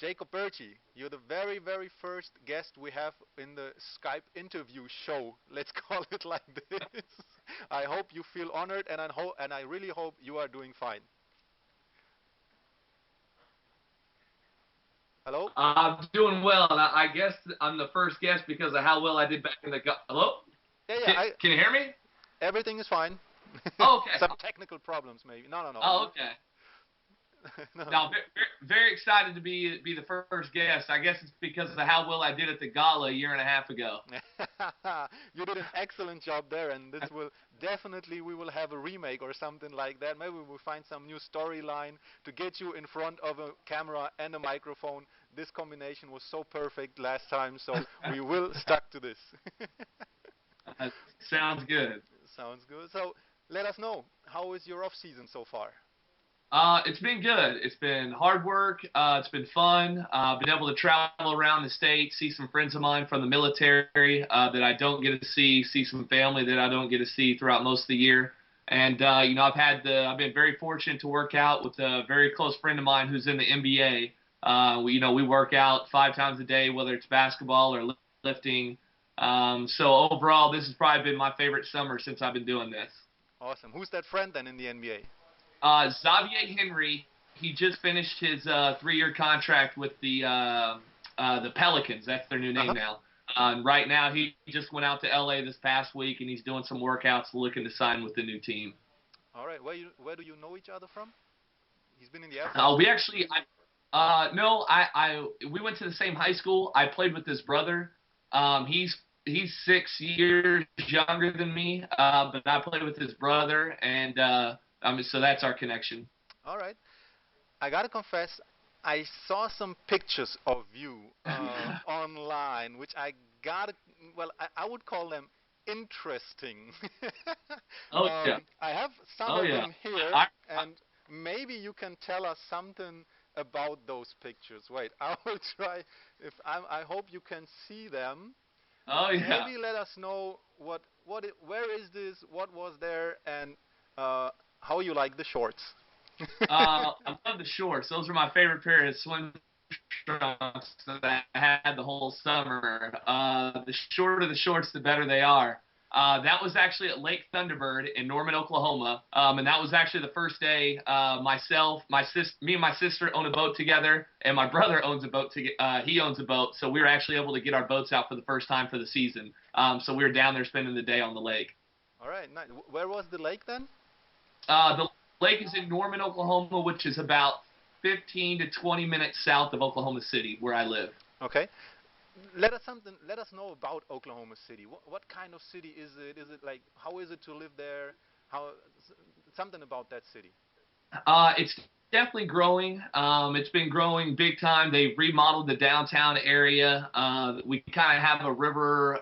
Jacob Burtschi. You're the very, very first guest we have in the Skype interview show. Let's call it like this. I hope you feel honored, and I really hope you are doing fine. Hello? I'm doing well, and I guess I'm the first guest because of how well I did back in the. Hello? Yeah, yeah. Can you hear me? Everything is fine. Oh, okay. Some technical problems, maybe. No, no, no. Oh, okay. No. Now, very excited to be the first guest. I guess it's because of how well I did at the gala a year and a half ago. You did an excellent job there, and this will definitely we will have a remake or something like that. Maybe we'll find some new storyline to get you in front of a camera and a microphone. This combination was so perfect last time, so we will stuck to this. Sounds good. Sounds good. So let us know, how is your off season so far? It's been good. It's been hard work. It's been fun. Been able to travel around the state, see some friends of mine from the military that I don't get to see some family that I don't get to see throughout most of the year. And I've been very fortunate to work out with a very close friend of mine who's in the NBA. We work out 5 times a day, whether it's basketball or lifting. So overall, this has probably been my favorite summer since I've been doing this. Awesome. Who's that friend then in the NBA? Xavier Henry, he just finished his 3-year contract with the Pelicans. That's their new name now. And right now, he just went out to L.A. this past week, and he's doing some workouts, looking to sign with the new team. All right. Where do you know each other from? He's been in the Air Force. We actually, we went to the same high school. I played with his brother. He's 6 years younger than me, but I played with his brother, and so that's our connection. All right. I gotta confess, I saw some pictures of you online, which I would call them interesting. Oh yeah. I have some of them here, and maybe you can tell us something about those pictures. Wait, I will try. I hope you can see them. Oh yeah. Maybe let us know where is this, what was there, and how you like the shorts. I love the shorts. Those are my favorite pair of swim trunks that I had the whole summer. The shorter the shorts, the better they are. That was actually at Lake Thunderbird in Norman, Oklahoma, and that was actually the first day. Me and my sister own a boat together, and my brother owns a boat. He owns a boat, so we were actually able to get our boats out for the first time for the season. So we were down there spending the day on the lake. All right, nice. Where was the lake then? The lake is in Norman, Oklahoma, which is about 15 to 20 minutes south of Oklahoma City, where I live. Okay. Let us know about Oklahoma City. What kind of city is it? Is it like, how is it to live there? Something about that city. It's definitely growing. It's been growing big time. They've remodeled the downtown area. We kind of have a river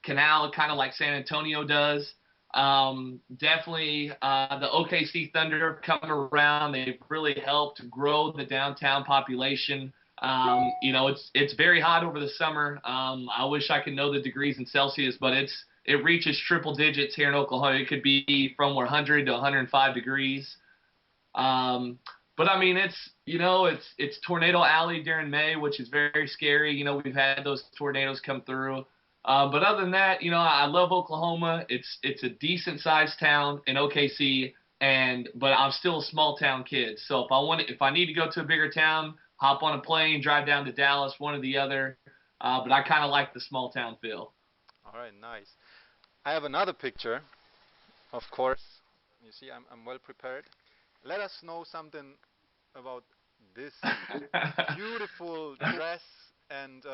canal, kind of like San Antonio does. Definitely the OKC Thunder coming around. They've really helped grow the downtown population. It's very hot over the summer. I wish I could know the degrees in Celsius, but it reaches triple digits here in Oklahoma. It could be from 100 to 105 degrees. But I mean, it's tornado alley during May, which is very scary. We've had those tornadoes come through. But other than that, I love Oklahoma. It's a decent sized town in OKC, but I'm still a small town kid. So if I need to go to a bigger town, hop on a plane, drive down to Dallas, one or the other. But I kind of like the small town feel. All right, nice. I have another picture, of course. You see, I'm well prepared. Let us know something about this beautiful dress and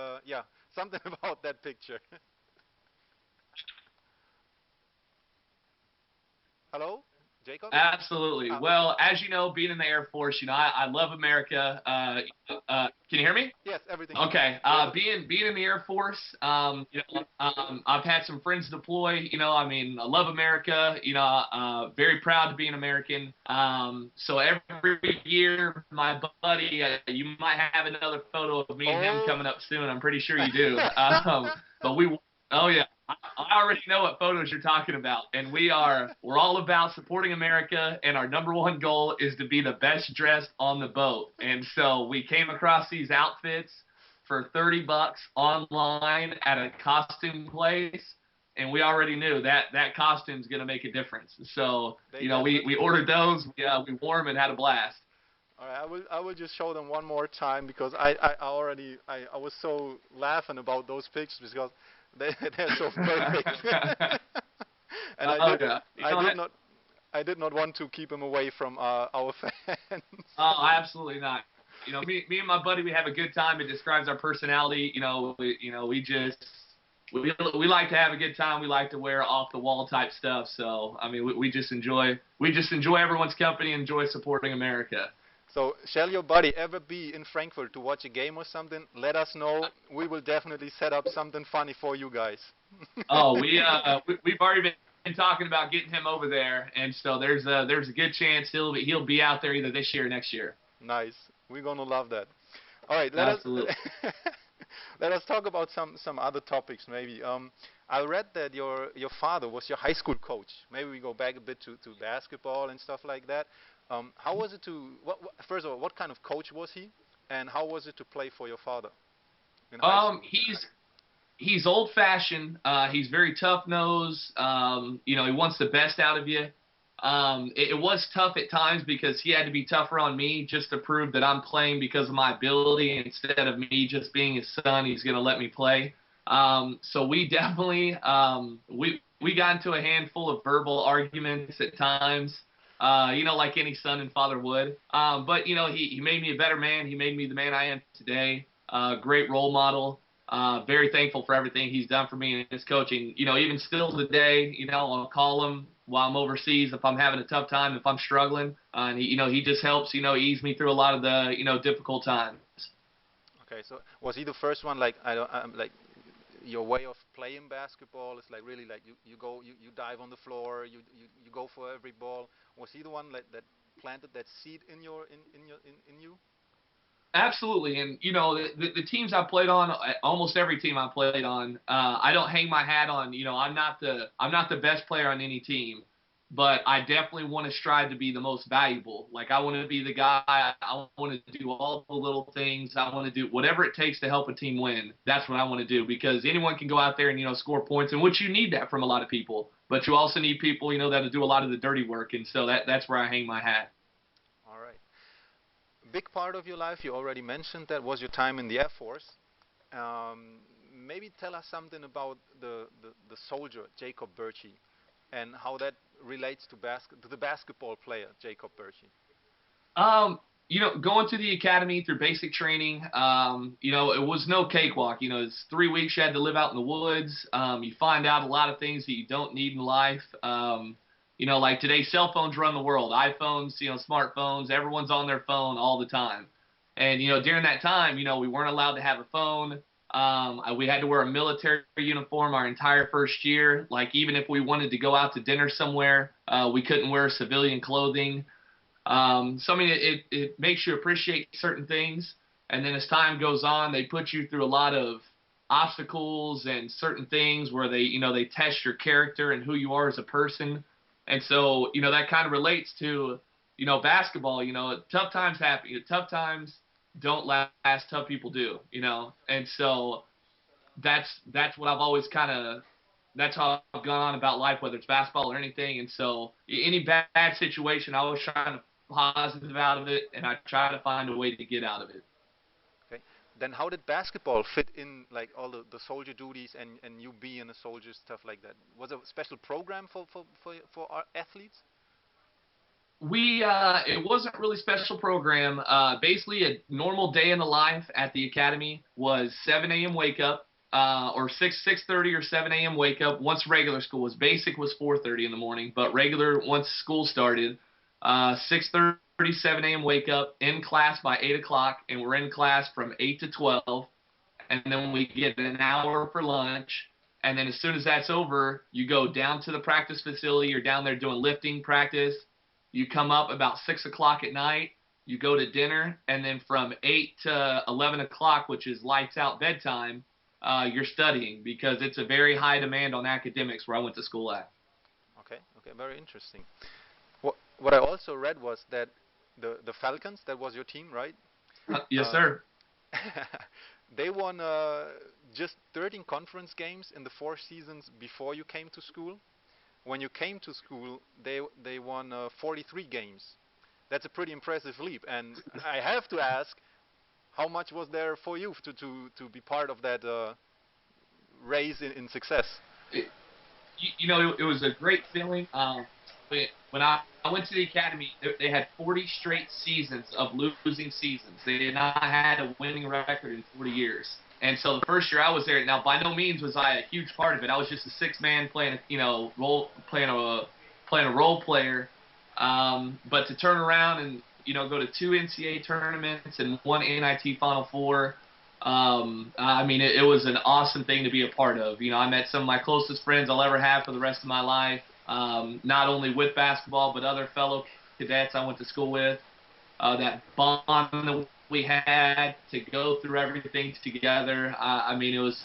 something about that picture. Hello, Jacob? Absolutely. Well, as you know, being in the Air Force, I love America. Can you hear me? Yes, everything. Okay. Being in the Air Force, I've had some friends deploy. I love America. Very proud to be an American. So every year, my buddy, you might have another photo of me and him coming up soon. I'm pretty sure you do. Oh yeah. I already know what photos you're talking about, and we're all about supporting America, and our number one goal is to be the best dressed on the boat. And so we came across these outfits for $30 online at a costume place, and we already knew that costume's going to make a difference. So They we definitely ordered those, we wore them and had a blast. All right, I will just show them one more time because I was so laughing about those pictures because they're so perfect. And Oh yeah, I did not want to keep them away from our fans. oh, absolutely not. Me and my buddy, we have a good time. It describes our personality. We like to have a good time. We like to wear off the wall type stuff. So I mean, we just enjoy everyone's company and enjoy supporting America. So, shall your buddy ever be in Frankfurt to watch a game or something? Let us know. We will definitely set up something funny for you guys. Oh, we've already been talking about getting him over there, and so there's a good chance he'll be out there either this year or next year. Nice. We're gonna love that. All right, Absolutely. let us talk about some other topics maybe. I read that your father was your high school coach. Maybe we go back a bit to basketball and stuff like that. How was it to first of all, what kind of coach was he, and how was it to play for your father in high school? He's old-fashioned. He's very tough-nosed. He wants the best out of you. It was tough at times because he had to be tougher on me just to prove that I'm playing because of my ability instead of me just being his son. He's going to let me play. So we definitely we got into a handful of verbal arguments at times. Like any son and father would. But he made me a better man. He made me the man I am today. Great role model. Very thankful for everything he's done for me in his coaching. Even still today, I'll call him while I'm overseas if I'm having a tough time, if I'm struggling. And he just helps, ease me through a lot of the, difficult times. Okay, so was he the first one? Like like your way of playing basketball is like really like you dive on the floor, you go for every ball. Was he the one that planted that seed in you? Absolutely, and the teams I played on, almost every team I played on, I don't hang my hat on. I'm not the best player on any team, but I definitely want to strive to be the most valuable. Like I want to be the guy. I want to do all the little things. I want to do whatever it takes to help a team win. That's what I want to do because anyone can go out there and score points, and which you need that from a lot of people. But you also need people that'll do a lot of the dirty work, and so that's where I hang my hat. All right. Big part of your life, you already mentioned that, was your time in the Air Force. Maybe tell us something about the soldier, Jacob Burtschi, and how that relates to the basketball player, Jacob Burtschi. Going to the academy through basic training, it was no cakewalk. It's 3 weeks you had to live out in the woods. You find out a lot of things that you don't need in life. Like today, cell phones run the world. iPhones, smartphones, everyone's on their phone all the time. And, during that time, we weren't allowed to have a phone. We had to wear a military uniform our entire first year. Like, even if we wanted to go out to dinner somewhere, we couldn't wear civilian clothing. So, I mean, it makes you appreciate certain things. And then as time goes on, they put you through a lot of obstacles and certain things where they test your character and who you are as a person. And so, that kind of relates to, basketball. Tough times happen. Tough times don't last. Tough people do, And so that's what I've always that's how I've gone on about life, whether it's basketball or anything. And so any bad situation, I always try to positive out of it, and I try to find a way to get out of it. Okay. Then how did basketball fit in, like all the soldier duties and you being a soldier, stuff like that? Was there a special program for our athletes? It wasn't really special program. Basically, a normal day in the life at the academy was 7 a.m. wake up, or 6:30 or 7 a.m. wake up. Once regular school was, basic was 4:30 in the morning, but regular once school started, 6:30, 7 a.m. wake up, in class by 8 o'clock, and we're in class from 8 to 12, and then we get an hour for lunch. And then as soon as that's over, you go down to the practice facility. You're down there doing lifting practice. You come up about 6 o'clock at night. You go to dinner, and then from 8 to 11 o'clock, which is lights out bedtime, you're studying, because it's a very high demand on academics where I went to school at. Okay, okay, very interesting. What I also read was that the Falcons, that was your team, right? Yes, Uh, sir. they won just 13 conference games in the 4 seasons before you came to school. When you came to school, they won 43 games. That's a pretty impressive leap. And I have to ask, how much was there for you to be part of that race in success? It was a great feeling. When I went to the academy, they had 40 straight seasons of losing seasons. They did not had a winning record in 40 years. And so the first year I was there, now by no means was I a huge part of it. I was just a sixth man playing, playing a role player. But to turn around and go to 2 NCAA tournaments and 1 NIT Final Four. I mean, it was an awesome thing to be a part of. I met some of my closest friends I'll ever have for the rest of my life, not only with basketball, but other fellow cadets I went to school with. That bond that we had to go through everything together. I mean, it was,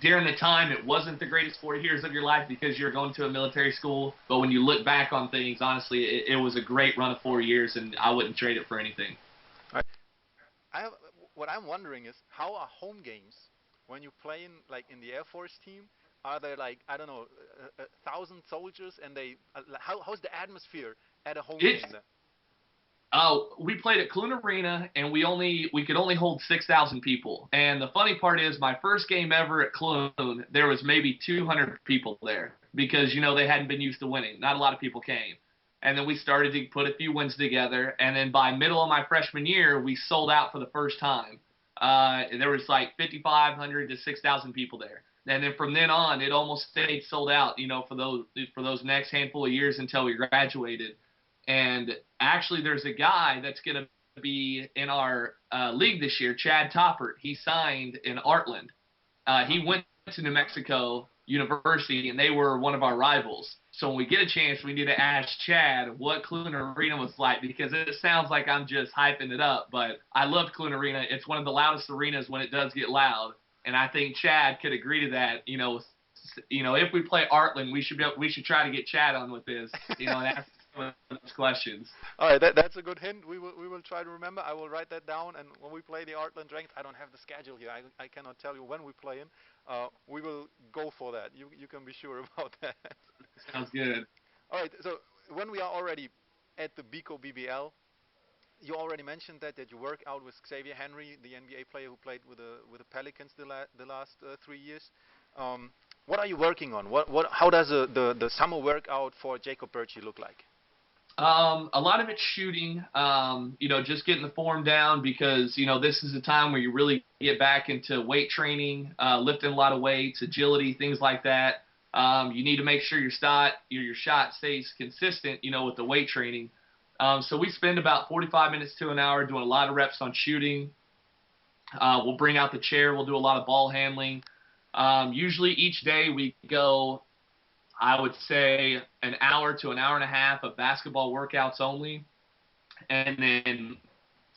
during the time, it wasn't the greatest 4 years of your life because you're going to a military school. But when you look back on things, honestly, it was a great run of 4 years, and I wouldn't trade it for anything. Right. What I'm wondering is, how are home games when you play in the Air Force team? Are there, like, I don't know, 1,000 soldiers, and how's the atmosphere at a home game then? We played at Clune Arena, and we could only hold 6,000 people. And the funny part is, my first game ever at Clune, there was maybe 200 people there because they hadn't been used to winning. Not a lot of people came. And then we started to put a few wins together. And then by middle of my freshman year, we sold out for the first time. There was like 5,500 to 6,000 people there. And then from then on, it almost stayed sold out, for those next handful of years until we graduated. And actually, there's a guy that's going to be in our league this year, Chad Toppert. He signed in Artland. He went to New Mexico University, and they were one of our rivals. So when we get a chance, we need to ask Chad what Clune Arena was like, because it sounds like I'm just hyping it up, but I loved Clune Arena. It's one of the loudest arenas when it does get loud, and I think Chad could agree to that. If we play Artland, we should try to get Chad on with this, and ask those questions. All right, that's a good hint. We will try to remember. I will write that down. And when we play the Artland ranked, I don't have the schedule here. I cannot tell you when we play in. We will go for that. You can be sure about that. Sounds good. All right. So when we are already at the BICO BBL, you already mentioned that you work out with Xavier Henry, the NBA player who played with the Pelicans the last 3 years. What are you working on? How does the summer workout for Jacob Burtschi look like? A lot of it's shooting, just getting the form down, because, this is a time where you really get back into weight training, lifting a lot of weights, agility, things like that. You need to make sure your shot stays consistent, with the weight training. So we spend about 45 minutes to an hour doing a lot of reps on shooting. We'll bring out the chair. We'll do a lot of ball handling. Usually each day we go, I would say, an hour to an hour and a half of basketball workouts only. And then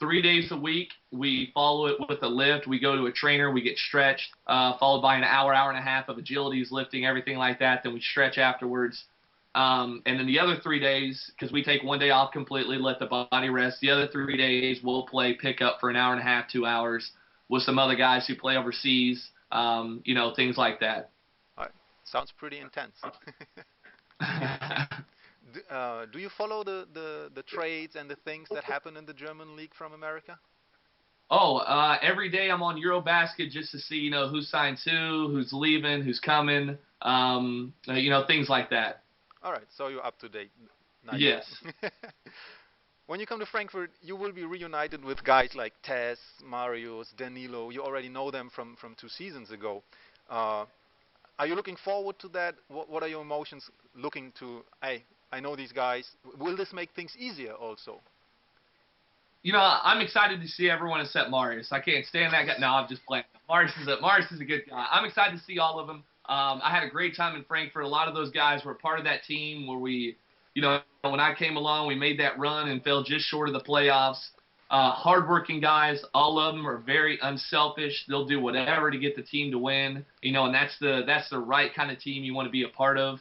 3 days a week, we follow it with a lift. We go to a trainer, we get stretched, followed by an hour and a half of agilities, lifting, everything like that. Then we stretch afterwards. And then the other 3 days, because we take 1 day off completely, let the body rest. The other 3 days, we'll play pickup for an hour and a half, 2 hours with some other guys who play overseas, things like that. Sounds pretty intense. Do you follow the trades and the things that happen in the German league from America? Every day I'm on Eurobasket just to see, who signs who's leaving, who's coming, things like that. All right, so you're up to date. Nice. Yes. When you come to Frankfurt, you will be reunited with guys like Tess, Marius, Danilo. You already know them from 2 seasons ago. Are you looking forward to that? What are your emotions looking to, I know these guys. Will this make things easier also? I'm excited to see everyone except Marius. I can't stand that guy. No, I'm just playing. Marius is a good guy. I'm excited to see all of them. I had a great time in Frankfurt. A lot of those guys were part of that team where we, when I came along, we made that run and fell just short of the playoffs. hardworking guys. All of them are very unselfish. They'll do whatever to get the team to win. And that's the right kind of team you want to be a part of.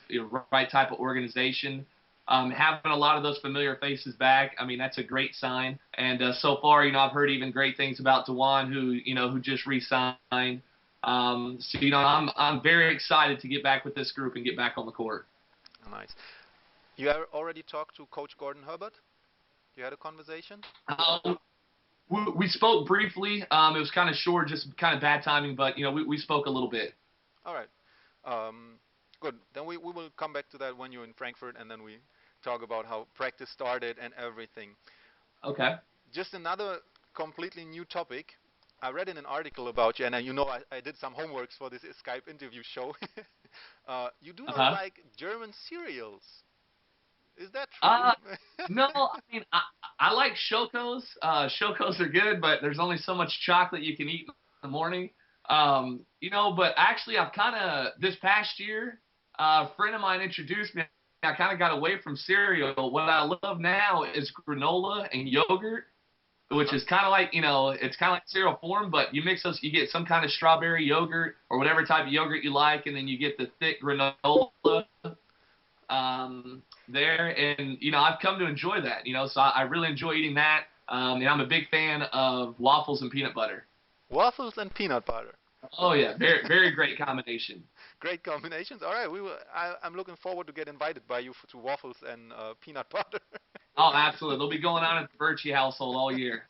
Right type of organization. Having a lot of those familiar faces back, I mean, that's a great sign. And so far, I've heard even great things about Dewan, who just re-signed. I'm very excited to get back with this group and get back on the court. Nice. You already talked to Coach Gordon Herbert? You had a conversation? We spoke briefly. It was kind of short, just kind of bad timing, but we spoke a little bit. All right. Good. Then we will come back to that when you're in Frankfurt, and then we talk about how practice started and everything. Okay. Just another completely new topic. I read in an article about you, and I did some homeworks for this Skype interview show. You do not like German cereals. Is that true? No, I mean, I like Schokos. Schokos are good, but there's only so much chocolate you can eat in the morning. But actually I've kind of, this past year, a friend of mine introduced me. I kind of got away from cereal. What I love now is granola and yogurt, which is kind of like, it's kind of like cereal form, but you mix those, you get some kind of strawberry yogurt or whatever type of yogurt you like, and then you get the thick granola there. And, I've come to enjoy that, so I really enjoy eating that. And I'm a big fan of waffles and peanut butter. Waffles and peanut butter. Oh, yeah. Very, very great combination. Great combinations. All right. I'm looking forward to get invited by you to waffles and peanut butter. Oh, absolutely. They'll be going on at the Burtschi household all year.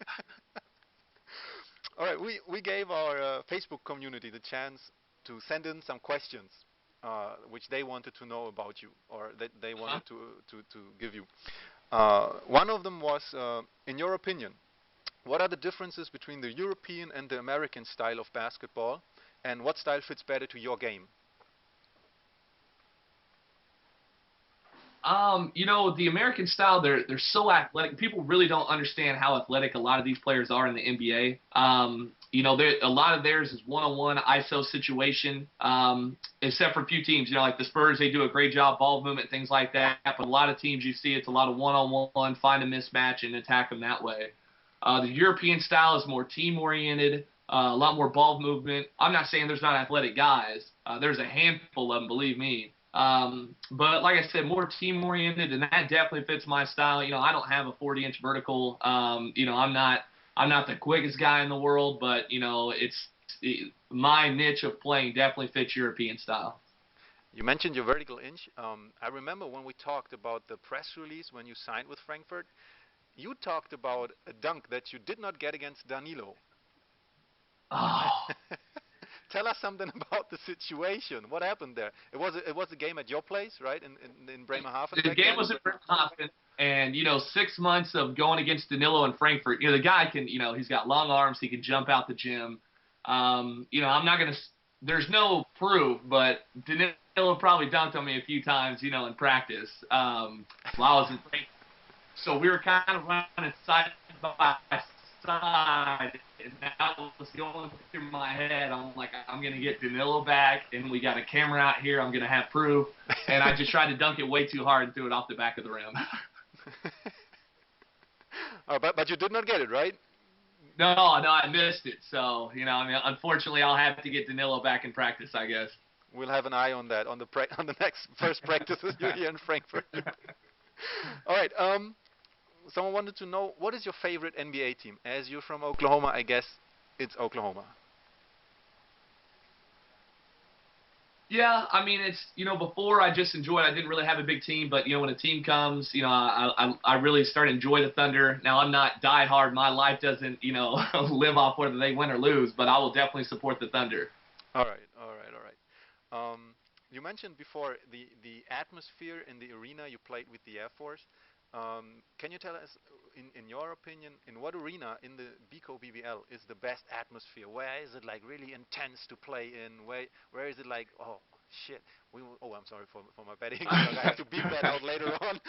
All right. We gave our Facebook community the chance to send in some questions which they wanted to know about you, or that they wanted to give you. One of them was, in your opinion, what are the differences between the European and the American style of basketball, and what style fits better to your game? The American style, they're so athletic. People really don't understand how athletic a lot of these players are in the NBA. A lot of theirs is one-on-one ISO situation, except for a few teams. Like the Spurs, they do a great job, ball movement, things like that. But a lot of teams you see, it's a lot of one-on-one, find a mismatch and attack them that way. The European style is more team-oriented, a lot more ball movement. I'm not saying there's not athletic guys. There's a handful of them, believe me. But like I said, more team-oriented, and that definitely fits my style. I don't have a 40-inch vertical. I'm not the quickest guy in the world, but my niche of playing definitely fits European style. You mentioned your vertical inch. I remember when we talked about the press release when you signed with Frankfurt. You talked about a dunk that you did not get against Danilo. Oh. Tell us something about the situation. What happened there? It was a game at your place, right? In Bremerhaven. The game was in Bremerhaven, and 6 months of going against Danilo in Frankfurt. The guy can, he's got long arms. He can jump out the gym. I'm not gonna. There's no proof, but Danilo probably dunked on me a few times, in practice while I was in Frankfurt. So we were kind of running side by side, and that was going through my head. I'm like, I'm going to get Danilo back, and we got a camera out here. I'm going to have proof. And I just tried to dunk it way too hard and threw it off the back of the rim. But you did not get it, right? No, I missed it. So, unfortunately, I'll have to get Danilo back in practice, I guess. We'll have an eye on that on the next first practices you're here in Frankfurt. All right. Someone wanted to know, what is your favorite NBA team? As you're from Oklahoma, I guess it's Oklahoma. Yeah, I mean, it's, before I just enjoyed, I didn't really have a big team, but, when a team comes, I really start to enjoy the Thunder. Now, I'm not diehard. My life doesn't, live off whether they win or lose, but I will definitely support the Thunder. All right. You mentioned before the atmosphere in the arena you played with the Air Force. Can you tell us, in your opinion, in what arena in the BCO BBL is the best atmosphere? Where is it like really intense to play in? Where is it like, oh shit, I'm sorry for my bad English. I have to beep that out later on.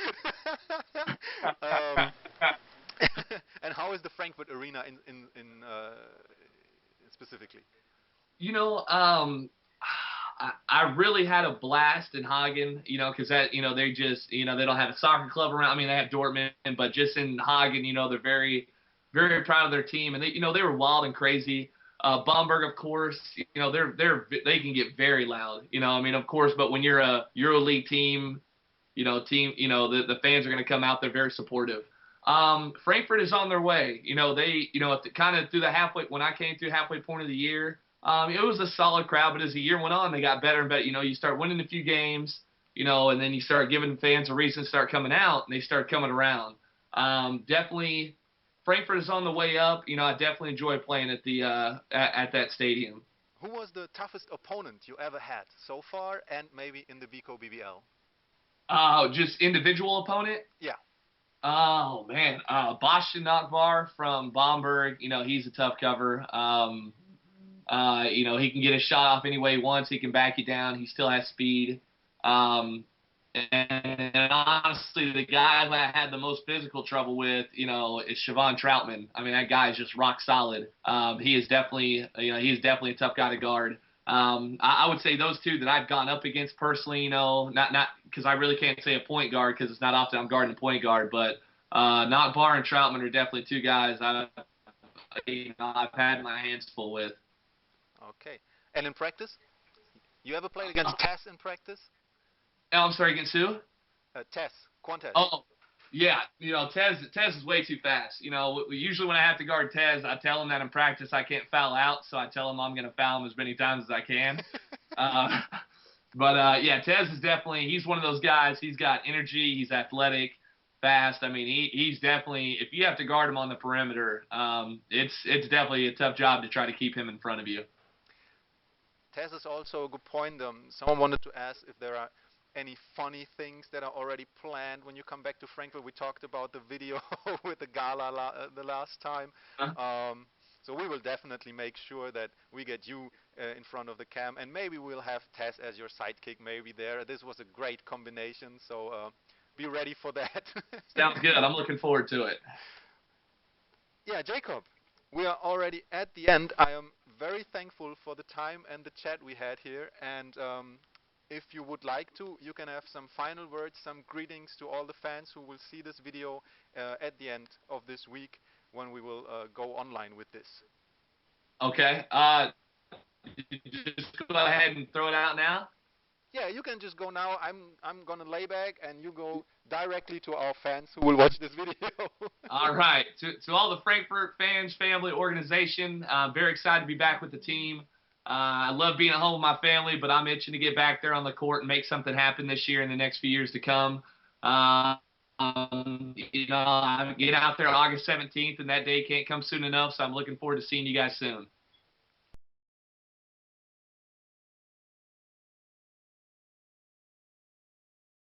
And how is the Frankfurt arena in specifically? I really had a blast in Hagen, because that, they just, they don't have a soccer club around. I mean, they have Dortmund, but just in Hagen, they're very, very proud of their team, and they were wild and crazy. Bamberg, of course, they can get very loud. I mean, of course, but when you're a EuroLeague team, the fans are going to come out. They're very supportive. Frankfurt is on their way. Kind of through the halfway, when I came through halfway point of the year, it was a solid crowd, but as the year went on, they got better and better. You start winning a few games, and then you start giving fans a reason to start coming out, and they start coming around. Definitely, Frankfurt is on the way up. I definitely enjoy playing at that stadium. Who was the toughest opponent you ever had so far, and maybe in the Vico BBL? Just individual opponent? Yeah. Oh, man. Bastian Nachbar from Bamberg, he's a tough cover. He can get a shot off any way he wants. He can back you down. He still has speed. And honestly, the guy that I had the most physical trouble with, is Siobhan Troutman. I mean, that guy is just rock solid. He is definitely, he's definitely a tough guy to guard. I would say those two that I've gone up against personally, not because I really can't say a point guard because it's not often I'm guarding a point guard, but Nachbar and Troutman are definitely two guys I've had my hands full with. Okay. And in practice? You ever played against Tess in practice? Oh, I'm sorry, against who? Tess, Quantes. Oh, yeah. Tez is way too fast. Usually when I have to guard Tez, I tell him that in practice I can't foul out, so I tell him I'm going to foul him as many times as I can. Yeah, Tez is definitely, he's one of those guys. He's got energy. He's athletic, fast. I mean, he's definitely, if you have to guard him on the perimeter, it's definitely a tough job to try to keep him in front of you. Tess is also a good point. Someone wanted to ask if there are any funny things that are already planned when you come back to Frankfurt. We talked about the video with the gala the last time. So we will definitely make sure that we get you in front of the cam, and maybe we'll have Tess as your sidekick maybe there. This was a great combination, so be ready for that. Sounds good. I'm looking forward to it. Yeah, Jacob, we are already at the end. I am very thankful for the time and the chat we had here, and if you would like to, you can have some final words, some greetings to all the fans who will see this video at the end of this week when we will go online with this. Okay. Just go ahead and throw it out now. Yeah, you can just go now. I'm gonna lay back, and you go directly to our fans who will watch this video. All right. To all the Frankfurt fans, family, organization, I'm very excited to be back with the team. I love being at home with my family, but I'm itching to get back there on the court and make something happen this year and the next few years to come. I get out there August 17th, and that day can't come soon enough, so I'm looking forward to seeing you guys soon.